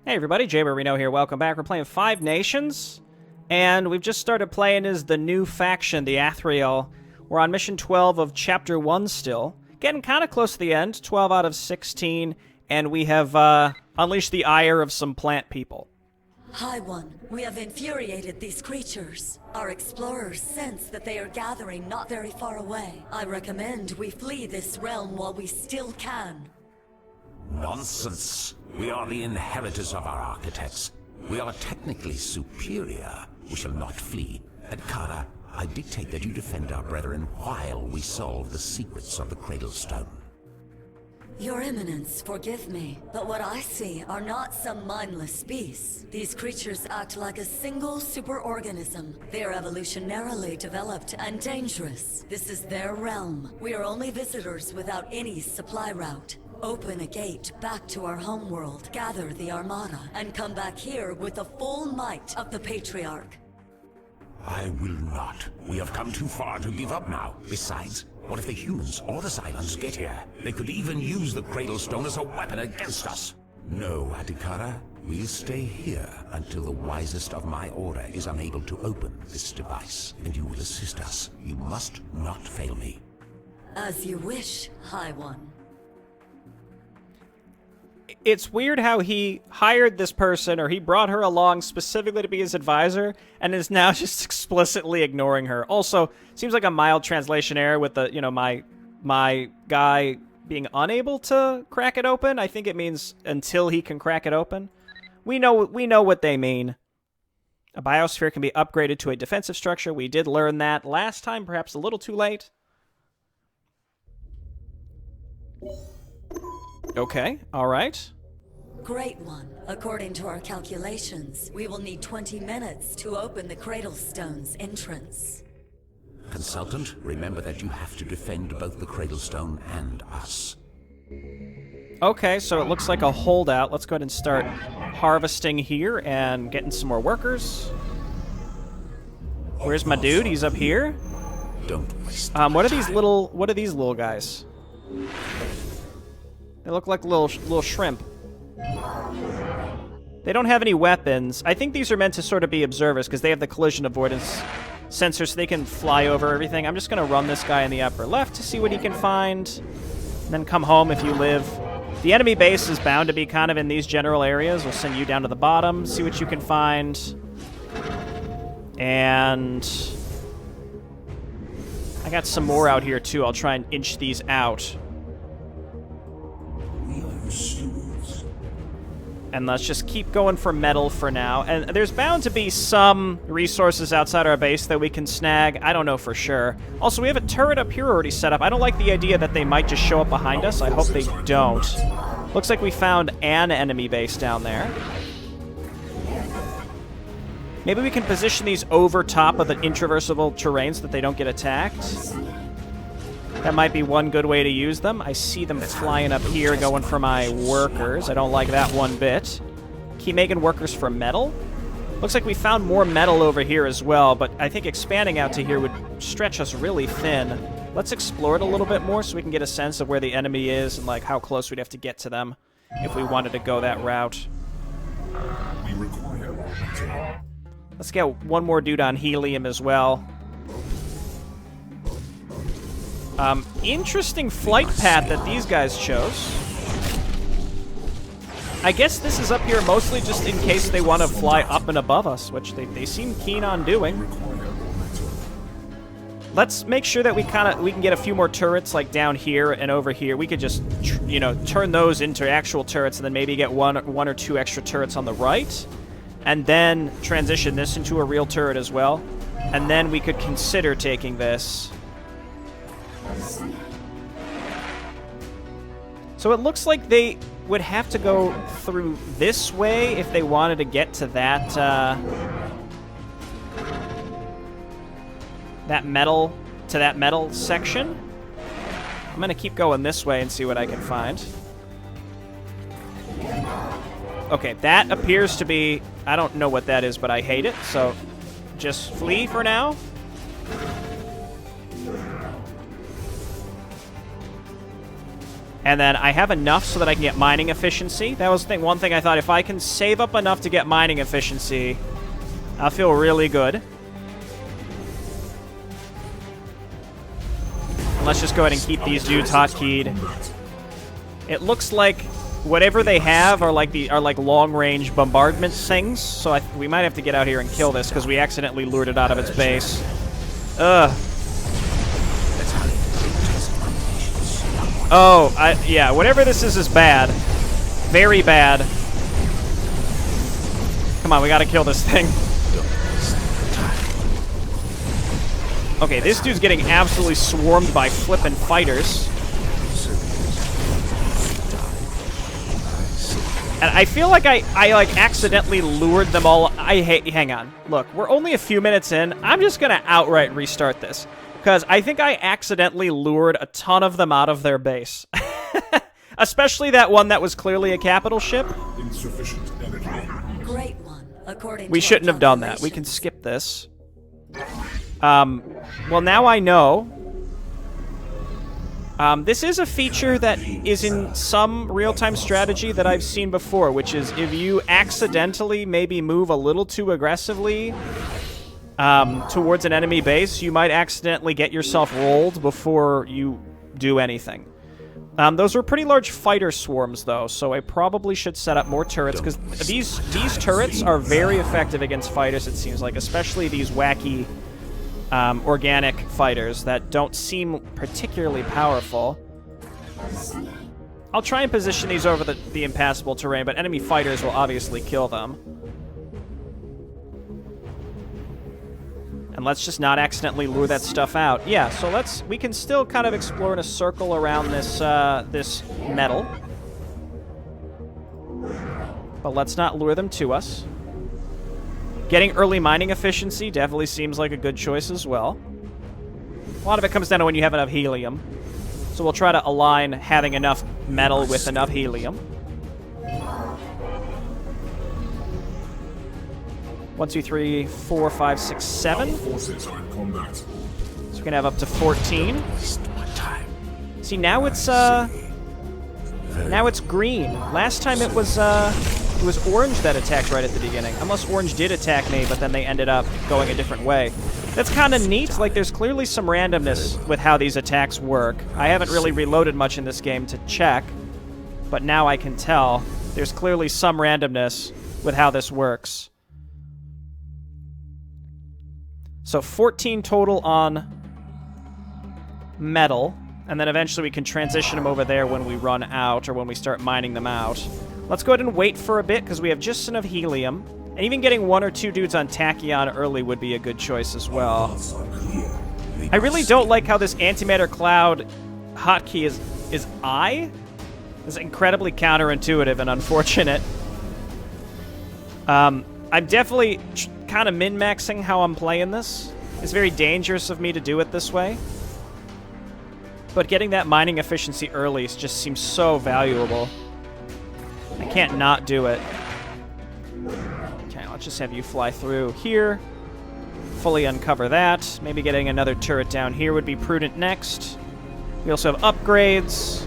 Hey everybody, Jay Marino here. Welcome back. We're playing Five Nations, and we've just started playing as the new faction, the Athriel. We're on mission 12 of Chapter 1 still. Getting kind of close to the end, 12 out of 16, and we have unleashed the ire of some plant people. High One, we have infuriated these creatures. Our explorers sense that they are gathering not very far away. I recommend we flee this realm while we still can. Nonsense. We are the inheritors of our architects. We are technically superior. We shall not flee. Adkara, I dictate that you defend our brethren while we solve the secrets of the Cradle Stone. Your Eminence, forgive me, but what I see are not some mindless beasts. These creatures act like a single superorganism. They are evolutionarily developed and dangerous. This is their realm. We are only visitors without any supply route. Open a gate back to our homeworld, gather the Armada, and come back here with the full might of the Patriarch. I will not. We have come too far to give up now. Besides, what if the humans or the Cylons get here? They could even use the Cradle Stone as a weapon against us. No, Adhikara. We'll stay here until the wisest of my order is unable to open this device, and you will assist us. You must not fail me. As you wish, High One. It's weird how he hired this person, or he brought her along specifically to be his advisor, and is now just explicitly ignoring her. Also, seems like a mild translation error with the, my guy being unable to crack it open. I think it means until he can crack it open. We know what they mean. A biosphere can be upgraded to a defensive structure. We did learn that last time, perhaps a little too late. Okay, all right. Great One. According to our calculations, we will need 20 minutes to open the Cradle Stone's entrance. Consultant, remember that you have to defend both the Cradle Stone and us. Okay, so it looks like a holdout. Let's go ahead and start harvesting here and getting some more workers. Where's my dude? He's up here. Don't waste What are these little guys? They look like little shrimp. They don't have any weapons. I think these are meant to sort of be observers because they have the collision avoidance sensor so they can fly over everything. I'm just going to run this guy in the upper left to see what he can find. And then come home if you live. The enemy base is bound to be kind of in these general areas. We'll send you down to the bottom, see what you can find. And I got some more out here too. I'll try and inch these out. And let's just keep going for metal for now. And there's bound to be some resources outside our base that we can snag. I don't know for sure. Also, we have a turret up here already set up. I don't like the idea that they might just show up behind us. I hope they don't. Looks like we found an enemy base down there. Maybe we can position these over top of the intraversible terrain so that they don't get attacked. That might be one good way to use them. I see them flying up here going for my workers. I don't like that one bit. Keep making workers for metal. Looks like we found more metal over here as well, but I think expanding out to here would stretch us really thin. Let's explore it a little bit more so we can get a sense of where the enemy is and like how close we'd have to get to them if we wanted to go that route. Let's get one more dude on helium as well. Interesting flight path that these guys chose. I guess this is up here mostly just in case they want to fly up and above us, which they seem keen on doing. Let's make sure that we can get a few more turrets like down here and over here. We could just, turn those into actual turrets and then maybe get one or two extra turrets on the right. And then transition this into a real turret as well. And then we could consider taking this. So it looks like they would have to go through this way if they wanted to get to that that metal section. I'm gonna keep going this way and see what I can find. Okay, that appears to be, I don't know what that is, but I hate it, so just flee for now. And then I have enough so that I can get mining efficiency. That was one thing I thought, if I can save up enough to get mining efficiency, I'll feel really good. And let's just go ahead and keep these dudes hotkeyed. It looks like whatever they have are like long-range bombardment things. So we might have to get out here and kill this because we accidentally lured it out of its base. Ugh. Oh, yeah, whatever this is bad. Very bad. Come on, we gotta kill this thing. Okay, this dude's getting absolutely swarmed by flippin' fighters. And I feel like I accidentally lured them all. Hang on. Look, we're only a few minutes in. I'm just gonna outright restart this. Because I think I accidentally lured a ton of them out of their base. Especially that one that was clearly a capital ship. Insufficient energy. Great one, according We to shouldn't our have done that. We can calculations. skip this. Well, now I know. This is a feature that is in some real-time strategy that I've seen before, which is if you accidentally maybe move a little too aggressively towards an enemy base, you might accidentally get yourself rolled before you do anything. Those are pretty large fighter swarms, though, so I probably should set up more turrets, because these turrets are very effective against fighters, it seems like, especially these wacky organic fighters that don't seem particularly powerful. I'll try and position these over the impassable terrain, but enemy fighters will obviously kill them. And let's just not accidentally lure that stuff out. Yeah, so we can still kind of explore in a circle around this this metal. But let's not lure them to us. Getting early mining efficiency definitely seems like a good choice as well. A lot of it comes down to when you have enough helium. So we'll try to align having enough metal with enough helium. 1, 2, 3, 4, 5, 6, 7. Forces are in combat. So we're gonna have up to 14. See, now it's green. Last time it was orange that attacked right at the beginning. Unless orange did attack me, but then they ended up going a different way. That's kind of neat. Like, there's clearly some randomness with how these attacks work. I haven't really reloaded much in this game to check, but now I can tell there's clearly some randomness with how this works. So 14 total on metal, and then eventually we can transition them over there when we run out or when we start mining them out. Let's go ahead and wait for a bit because we have just enough helium. And even getting 1 or 2 dudes on Tachyon early would be a good choice as well. I really don't like how this antimatter cloud hotkey is I. It's incredibly counterintuitive and unfortunate. I'm definitely kind of min-maxing how I'm playing this. It's very dangerous of me to do it this way. But getting that mining efficiency early just seems so valuable. I can't not do it. Okay, let's just have you fly through here. Fully uncover that. Maybe getting another turret down here would be prudent next. We also have upgrades,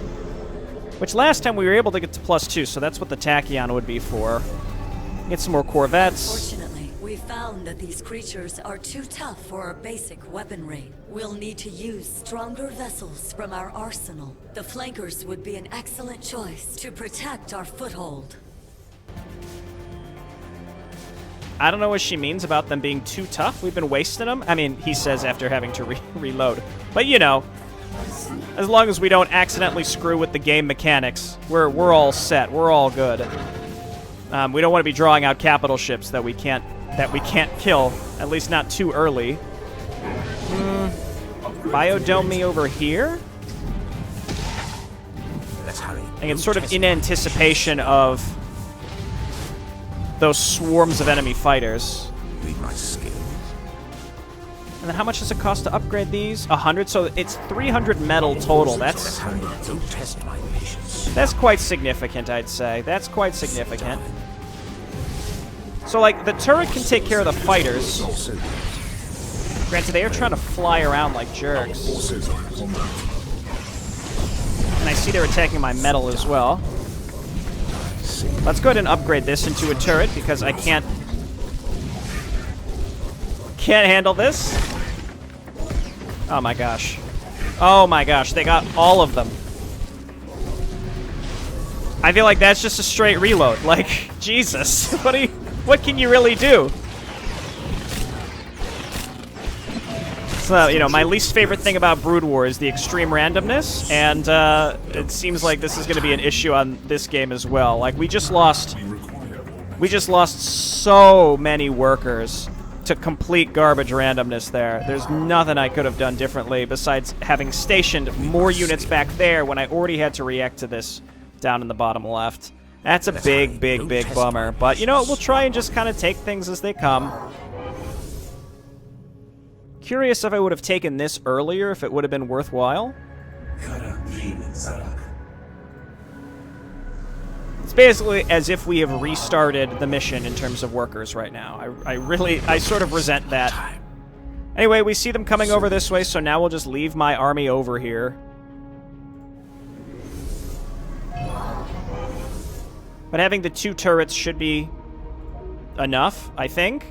which last time we were able to get to +2, so that's what the Tachyon would be for. Get some more corvettes. Fortunately, we found that these creatures are too tough for our basic weaponry. We'll need to use stronger vessels from our arsenal. The flankers would be an excellent choice to protect our foothold. I don't know what she means about them being too tough. We've been wasting them. I mean, he says after having to reload. But, you know, as long as we don't accidentally screw with the game mechanics, we're all set. We're all good. We don't want to be drawing out capital ships that we can't kill, at least not too early. Biodome me over here? Let's hurry. And it's sort of in anticipation of those swarms of enemy fighters. Read my skills. And then how much does it cost to upgrade these? 100, so it's 300 metal total. Let's hurry. Don't test my patience. That's quite significant, I'd say. That's quite significant. So, like, the turret can take care of the fighters. Granted, they are trying to fly around like jerks. Forces are in combat. And I see they're attacking my metal as well. Let's go ahead and upgrade this into a turret because I can't handle this. Oh my gosh. Oh my gosh, they got all of them. I feel like that's just a straight reload. Like, Jesus. What can you really do? So, you know, my least favorite thing about Brood War is the extreme randomness, and it seems like this is going to be an issue on this game as well. Like, we just lost so many workers to complete garbage randomness there. There's nothing I could have done differently besides having stationed more units back there when I already had to react to this down in the bottom left. That's a big bummer. But, you know what, we'll try and just kind of take things as they come. Curious if I would have taken this earlier, if it would have been worthwhile. It's basically as if we have restarted the mission in terms of workers right now. I sort of resent that. Anyway, we see them coming over this way, so now we'll just leave my army over here. But having the 2 turrets should be enough, I think.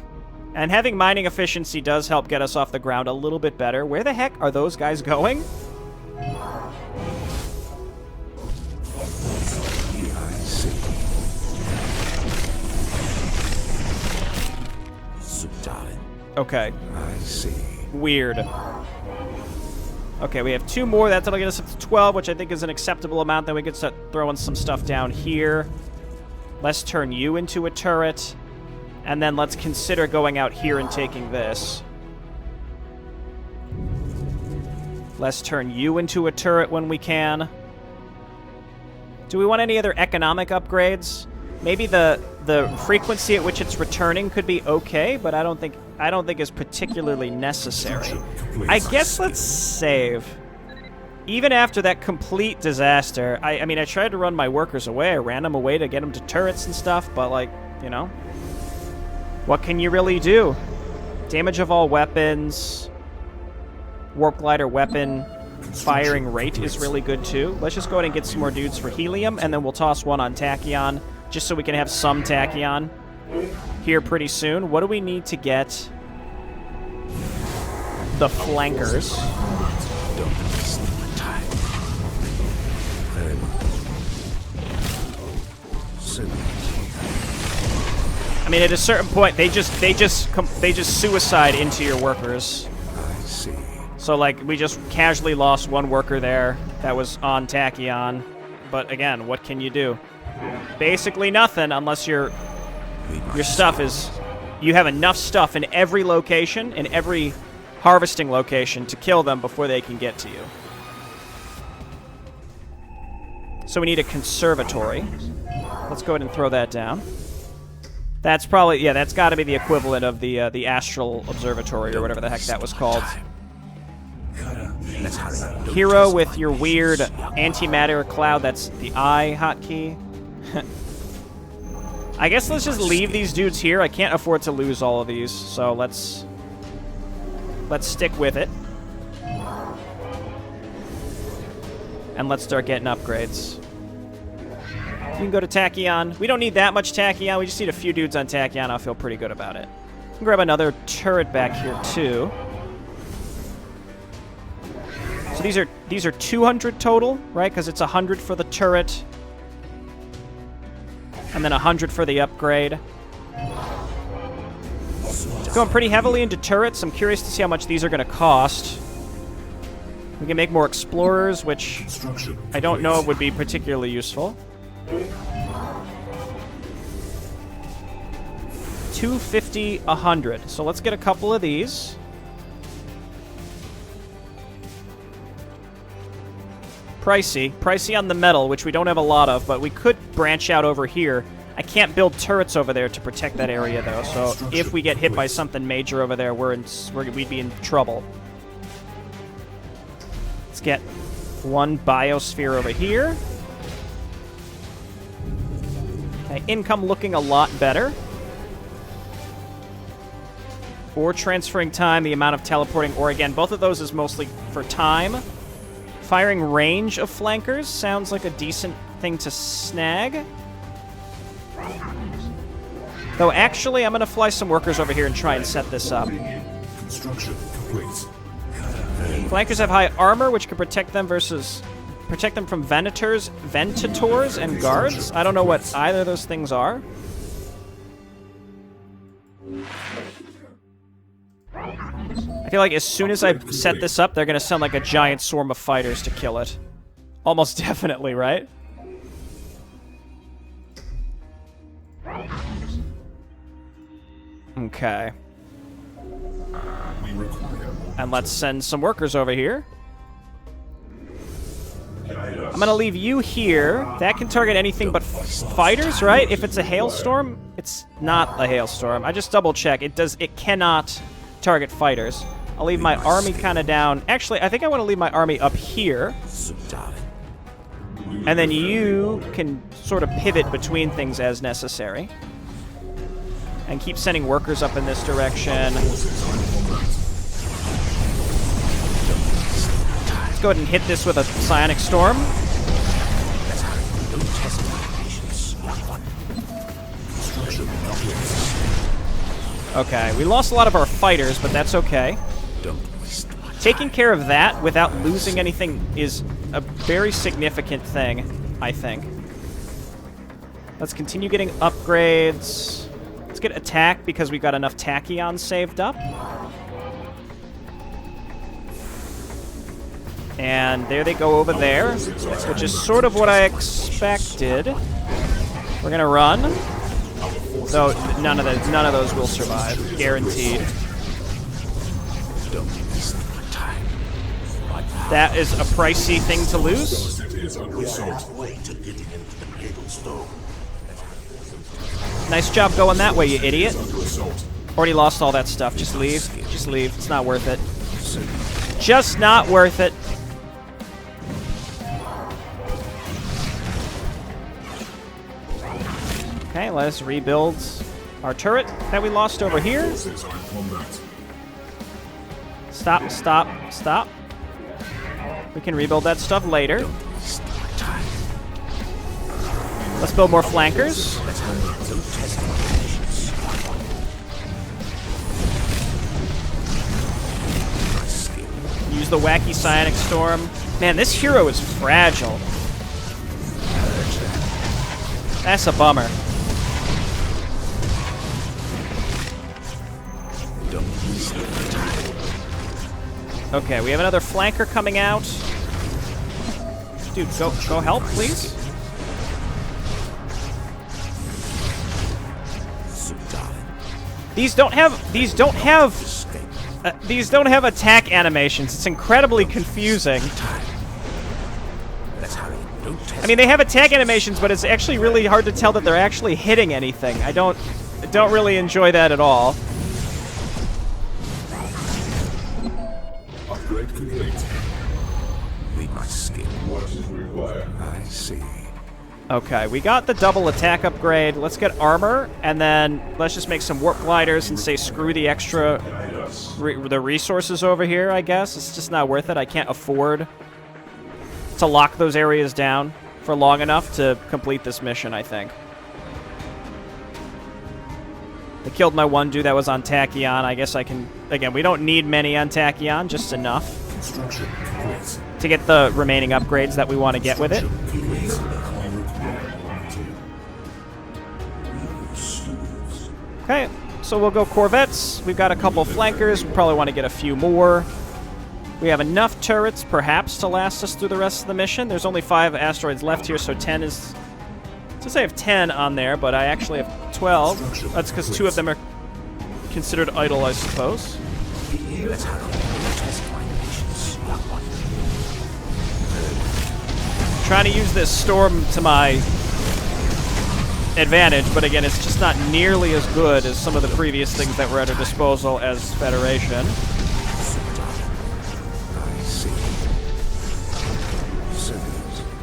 And having mining efficiency does help get us off the ground a little bit better. Where the heck are those guys going? Okay. I see. Weird. Okay, we have 2 more. That'll get us up to 12, which I think is an acceptable amount. Then we can start throwing some stuff down here. Let's turn you into a turret. And then let's consider going out here and taking this. Let's turn you into a turret when we can. Do we want any other economic upgrades? Maybe the frequency at which it's returning could be okay, but I don't think is particularly necessary. I guess let's save. Even after that complete disaster, I mean, I tried to run my workers away. I ran them away to get them to turrets and stuff, but, like, you know, what can you really do? Damage of all weapons. Warp glider weapon firing rate is really good, too. Let's just go ahead and get some more dudes for helium, and then we'll toss one on tachyon, just so we can have some tachyon here pretty soon. What do we need to get the flankers? I mean, at a certain point, they just suicide into your workers. I see. So, like, we just casually lost 1 worker there that was on tachyon. But again, what can you do? Basically nothing, unless your stuff is... You have enough stuff in every location, in every harvesting location, to kill them before they can get to you. So we need a conservatory. Let's go ahead and throw that down. That's probably... Yeah, that's got to be the equivalent of the Astral Observatory, or whatever the heck that was called. Hero with your weird antimatter cloud, that's the I hotkey. I guess let's just leave these dudes here. I can't afford to lose all of these, so let's stick with it. And let's start getting upgrades. You can go to tachyon. We don't need that much tachyon. We just need a few dudes on tachyon. I'll feel pretty good about it. I can grab another turret back here, too. So these are 200 total, right? Because it's 100 for the turret. And then 100 for the upgrade. Going pretty heavily into turrets. I'm curious to see how much these are going to cost. We can make more explorers, which I don't know would be particularly useful. 250, 100. So let's get a couple of these. Pricey on the metal, which we don't have a lot of, but we could branch out over here. I can't build turrets over there to protect that area, though, so if we get hit by something major over there, we'd be in trouble. Let's get 1 biosphere over here. Okay, income looking a lot better. Or transferring time, the amount of teleporting, or again, both of those is mostly for time. Firing range of flankers sounds like a decent thing to snag. Though actually, I'm going to fly some workers over here and try and set this up. Construction complete. Flankers have high armor, which can protect them from ventators, and guards. I don't know what either of those things are. I feel like as soon as I set this up, they're going to send like a giant swarm of fighters to kill it. Almost definitely, right? Okay. We require more. And let's send some workers over here. I'm going to leave you here. That can target anything but fighters, right? If it's a hailstorm, it's not a hailstorm. I just double check. It cannot target fighters. I'll leave my army kind of down. Actually, I think I want to leave my army up here. And then you can sort of pivot between things as necessary. And keep sending workers up in this direction. Let's go ahead and hit this with a psionic storm. Okay, we lost a lot of our fighters, but that's okay. Taking care of that without losing anything is a very significant thing, I think. Let's continue getting upgrades. Let's get attack because we got enough tachyon saved up. And there they go over there, which is sort of what I expected. We're gonna run. Though none of those will survive, guaranteed. That is a pricey thing to lose. Nice job going that way, you idiot. Already lost all that stuff. Just leave. Just leave. It's not worth it. Just not worth it. Okay, let us rebuild our turret that we lost over here. Stop, stop, stop. We can rebuild that stuff later. Let's build more flankers. Use the wacky psionic storm. Man, this hero is fragile. That's a bummer. Okay, we have another flanker coming out. Dude, go help, please. These don't have attack animations. It's incredibly confusing. I mean, they have attack animations, but it's actually really hard to tell that they're actually hitting anything. I don't really enjoy that at all. Upgrade complete. Read my skill. What is required? I see. Okay, we got the double attack upgrade. Let's get armor, and then let's just make some warp gliders and say screw the extra the resources over here, I guess. It's just not worth it. I can't afford to lock those areas down for long enough to complete this mission, I think. They killed my one dude that was on Tachyon. I guess I can... Again, we don't need many on Tachyon, just enough to get the remaining upgrades that we want to get with it. Okay, so we'll go Corvettes. We've got a couple flankers. We probably want to get a few more. We have enough turrets, perhaps, to last us through the rest of the mission. There's only 5 asteroids left here, so 10 is... It says I have 10 on there, but I actually have 12. That's because 2 of them are considered idle, I suppose. Trying to use this storm to my advantage, but again, it's just not nearly as good as some of the previous things that were at our disposal as Federation.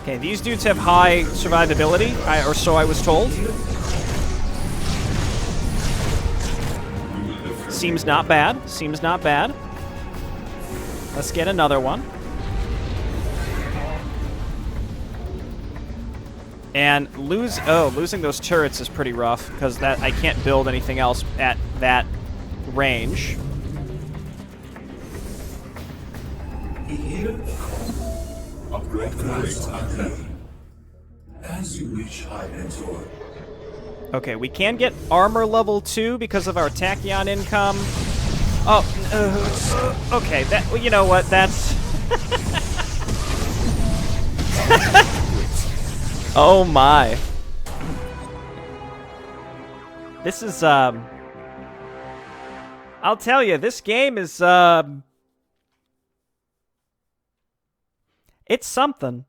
Okay, these dudes have high survivability, or so I was told. Seems not bad. Seems not bad. Let's get another one. And losing those turrets is pretty rough, because that I can't build anything else at that range. Upgrade complete. As you reach high Mentor. Okay, we can get armor level 2 because of our tachyon income. Oh, okay, that, well, you know what, that's... Oh my. This is, I'll tell you, this game is, it's something.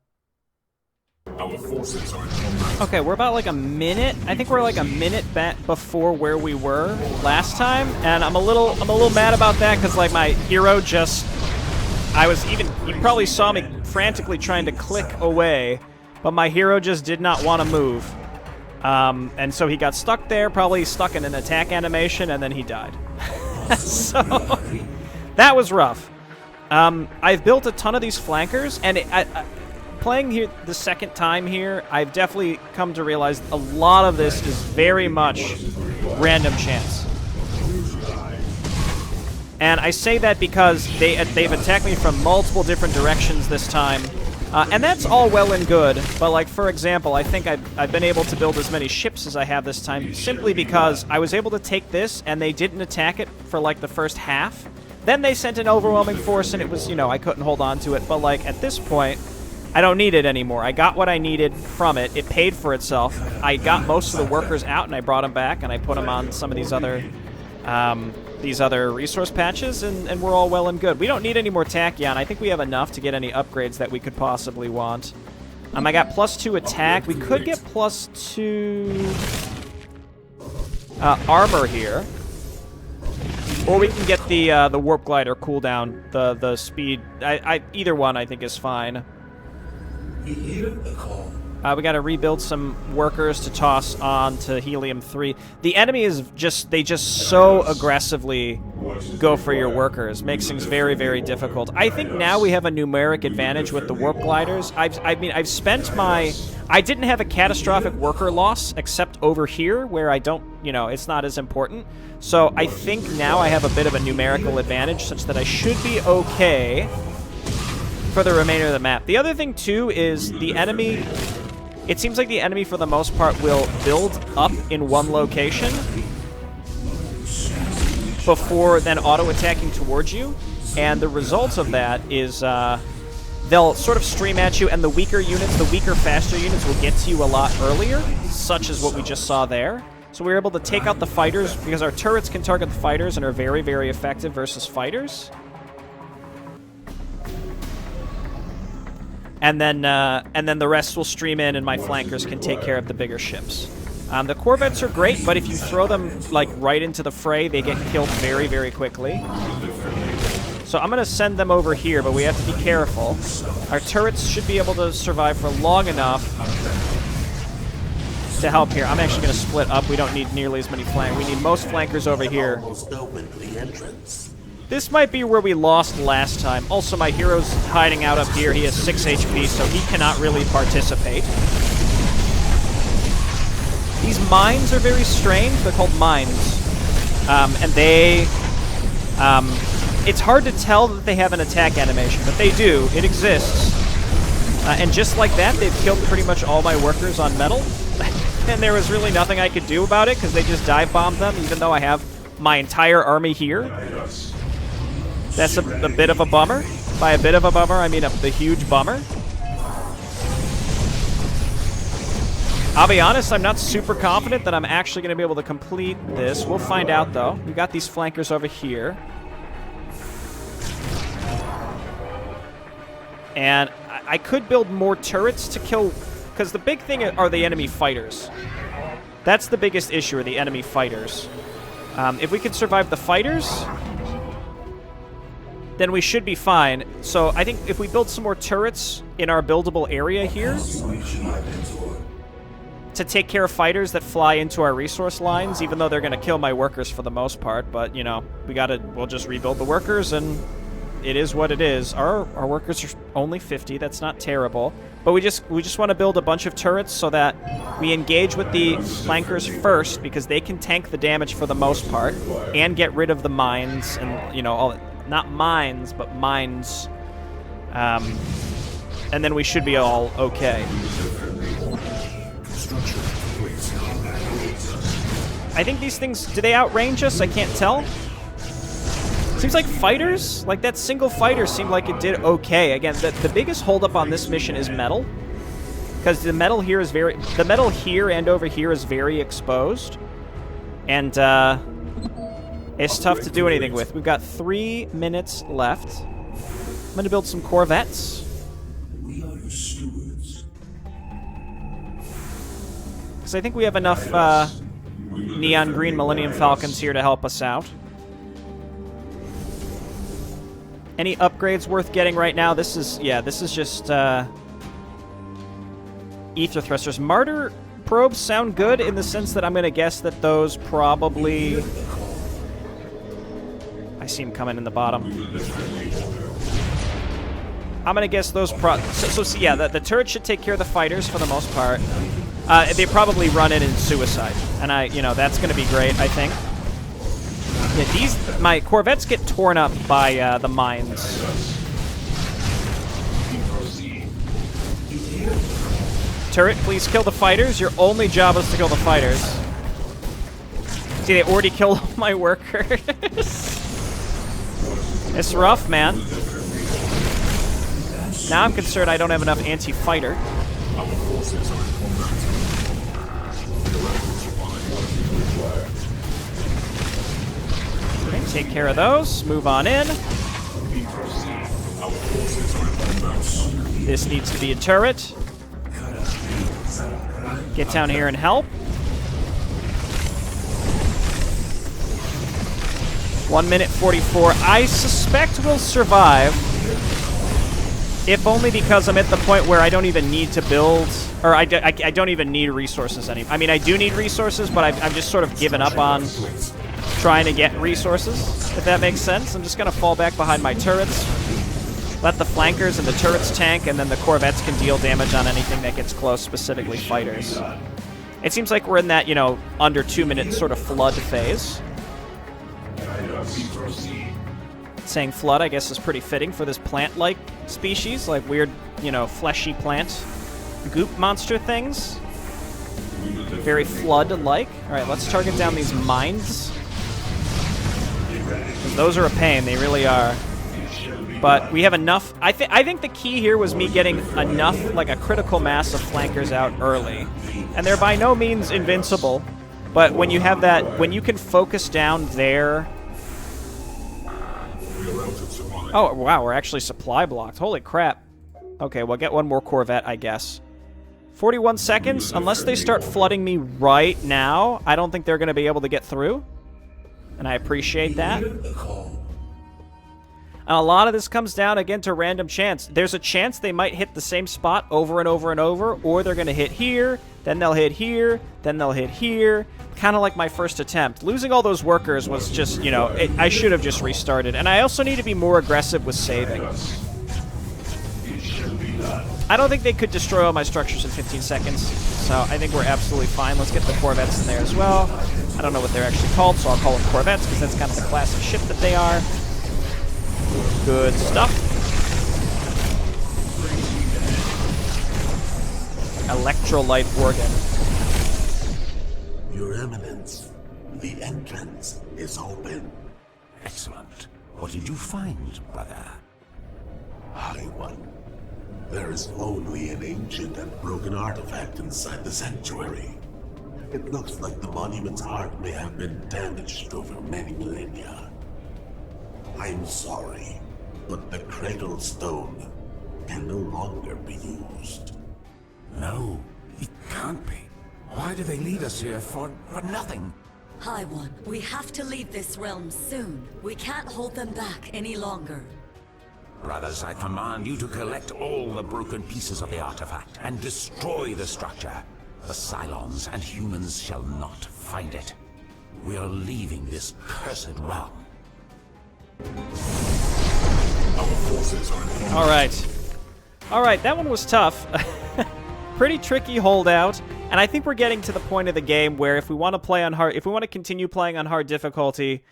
Our forces are in combat. Okay, we're about like a minute. I think we're like a minute back before where we were last time, and I'm a little mad about that because like my hero just, you probably saw me frantically trying to click away, but my hero just did not want to move, and so he got stuck there, probably stuck in an attack animation, and then he died. So that was rough. I've built a ton of these flankers, and playing here the second time here, I've definitely come to realize a lot of this is very much random chance. And I say that because they've attacked me from multiple different directions this time. And that's all well and good, but like, for example, I think I've been able to build as many ships as I have this time simply because I was able to take this and they didn't attack it for like the first half. Then they sent an overwhelming force and it was, you know, I couldn't hold on to it, but like at this point, I don't need it anymore. I got what I needed from it. It paid for itself. I got most of the workers out and I brought them back and I put them on some of these other resource patches, and we're all well and good. We don't need any more tachyon. I think we have enough to get any upgrades that we could possibly want. I got +2 attack. We could get +2 armor here. Or we can get the warp glider cooldown, the speed. Either one I think is fine. We hear the call. We got to rebuild some workers to toss on to Helium-3. The enemy is they just so aggressively go for your workers. Makes things very, very difficult. I think now we have a numeric advantage with the warp gliders. I've spent my... I didn't have a catastrophic worker loss, except over here, where I don't, you know, it's not as important. So I think now I have a bit of a numerical advantage, such that I should be okay for the remainder of the map. The other thing, too, is the enemy... It seems like the enemy, for the most part, will build up in one location before then auto-attacking towards you. And the result of that is they'll sort of stream at you, and the weaker units, the weaker, faster units, will get to you a lot earlier, such as what we just saw there. So we were able to take out the fighters, because our turrets can target the fighters and are very, very effective versus fighters. And then the rest will stream in, and my flankers can take care of the bigger ships. The corvettes are great, but if you throw them like right into the fray, they get killed very, very quickly. So I'm going to send them over here, but we have to be careful. Our turrets should be able to survive for long enough to help here. I'm actually going to split up. We don't need nearly as many flankers. We need most flankers over here. This might be where we lost last time. Also, my hero's hiding out up here. He has 6 HP, so he cannot really participate. These mines are very strange. They're called mines. And they... it's hard to tell that they have an attack animation, but they do. It exists. And just like that, they've killed pretty much all my workers on metal. And there was really nothing I could do about it, because they just dive-bombed them, even though I have my entire army here. That's a bit of a bummer. By a bit of a bummer, I mean the huge bummer. I'll be honest, I'm not super confident that I'm actually going to be able to complete this. We'll find out, though. We got these flankers over here. And I could build more turrets to kill... Because the big thing are the enemy fighters. That's the biggest issue, are the enemy fighters. If we can survive the fighters... then we should be fine. So I think if we build some more turrets in our buildable area here to take care of fighters that fly into our resource lines, even though they're going to kill my workers for the most part, but, you know, we'll just rebuild the workers and it is what it is. Our workers are only 50. That's not terrible. But we just want to build a bunch of turrets so that we engage with the flankers first, because they can tank the damage for the most part and get rid of the mines and, you know, all not mines, but mines. And then we should be all okay. I think these things, do they outrange us? I can't tell. Seems like fighters, like that single fighter seemed like it did okay. Again, the biggest holdup on this mission is metal. Because the metal here and over here is very exposed. And it's tough to do anything with. We've got 3 minutes left. I'm going to build some Corvettes. We are your stewards. Because I think we have enough neon green Millennium Falcons here to help us out. Any upgrades worth getting right now? This is just ether thrusters. Martyr probes sound good in the sense that I'm going to guess that those probably... I see them coming in the bottom. I'm going to guess those the turret should take care of the fighters for the most part. They probably run it in suicide, and that's going to be great, I think. Yeah, my Corvettes get torn up by the mines. Turret, please kill the fighters. Your only job is to kill the fighters. See, they already killed all my workers. It's rough, man. Now I'm concerned I don't have enough anti-fighter. Okay, take care of those. Move on in. This needs to be a turret. Get down here and help. 1 minute 44. I suspect we'll survive. If only because I'm at the point where I don't even need to build, or I don't even need resources anymore. I mean, I do need resources, but I've just sort of given up on trying to get resources, if that makes sense. I'm just going to fall back behind my turrets, let the flankers and the turrets tank, and then the Corvettes can deal damage on anything that gets close, specifically fighters. It seems like we're in that, under 2 minute sort of flood phase. Saying flood, I guess, is pretty fitting for this plant-like species, like weird, fleshy plant goop monster things. Very flood-like. Alright, let's target down these mines. Those are a pain, they really are. But we have enough. I think the key here was me getting enough, like a critical mass of flankers out early. And they're by no means invincible, but when you have that, when you can focus down there. Oh, wow, we're actually supply blocked. Holy crap. Okay, we'll get one more Corvette, I guess. 41 seconds. Unless they start flooding me right now, I don't think they're going to be able to get through. And I appreciate that. And a lot of this comes down, again, to random chance. There's a chance they might hit the same spot over and over and over, or they're going to hit here, then they'll hit here, then they'll hit here. Kind of like my first attempt. Losing all those workers was just, I should have just restarted. And I also need to be more aggressive with saving. I don't think they could destroy all my structures in 15 seconds, so I think we're absolutely fine. Let's get the Corvettes in there as well. I don't know what they're actually called, so I'll call them Corvettes, because that's kind of the class of ship that they are. Good stuff. Electrolyte organ. Your Eminence, the entrance is open. Excellent. What did you find, brother? High One. There is only an ancient and broken artifact inside the sanctuary. It looks like the monument's heart may have been damaged over many millennia. I'm sorry, but the cradle stone can no longer be used. No, it can't be. Why do they lead us here for nothing? High One, we have to leave this realm soon. We can't hold them back any longer. Brothers, I command you to collect all the broken pieces of the artifact and destroy the structure. The Cylons and humans shall not find it. We are leaving this cursed realm. forces are All right. All right, that one was tough. Pretty tricky holdout, and I think we're getting to the point of the game where if we want to play on hard, if we want to continue playing on hard difficulty,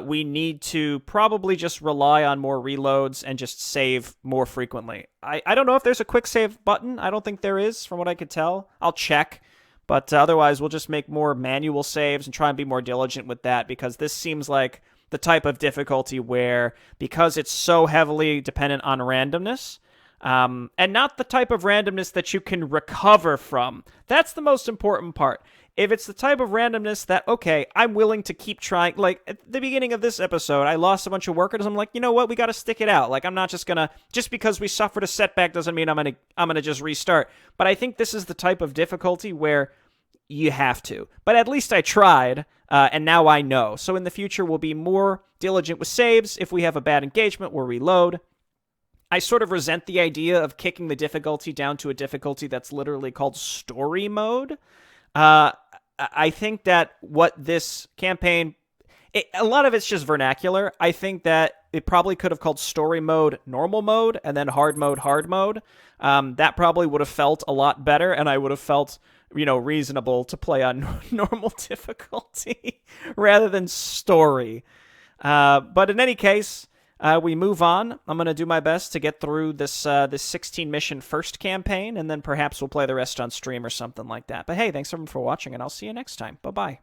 we need to probably just rely on more reloads and just save more frequently. I don't know if there's a quick save button. I don't think there is, from what I could tell. I'll check, but otherwise we'll just make more manual saves and try and be more diligent with that, because this seems like the type of difficulty where, because it's so heavily dependent on randomness, and not the type of randomness that you can recover from. That's the most important part. If it's the type of randomness that, okay, I'm willing to keep trying, like, at the beginning of this episode, I lost a bunch of workers, I'm like, you know what, we gotta stick it out. Like, I'm not just gonna, just because we suffered a setback doesn't mean I'm gonna just restart. But I think this is the type of difficulty where you have to. But at least I tried, and now I know. So in the future, we'll be more diligent with saves. If we have a bad engagement, we'll reload. I sort of resent the idea of kicking the difficulty down to a difficulty that's literally called story mode. I think that what this campaign, a lot of it's just vernacular. I think that it probably could have called story mode normal mode and then hard mode hard mode. That probably would have felt a lot better, and I would have felt, reasonable to play on normal difficulty rather than story. But in any case, we move on. I'm going to do my best to get through this 16 mission first campaign, and then perhaps we'll play the rest on stream or something like that. But hey, thanks everyone for watching, and I'll see you next time. Bye-bye.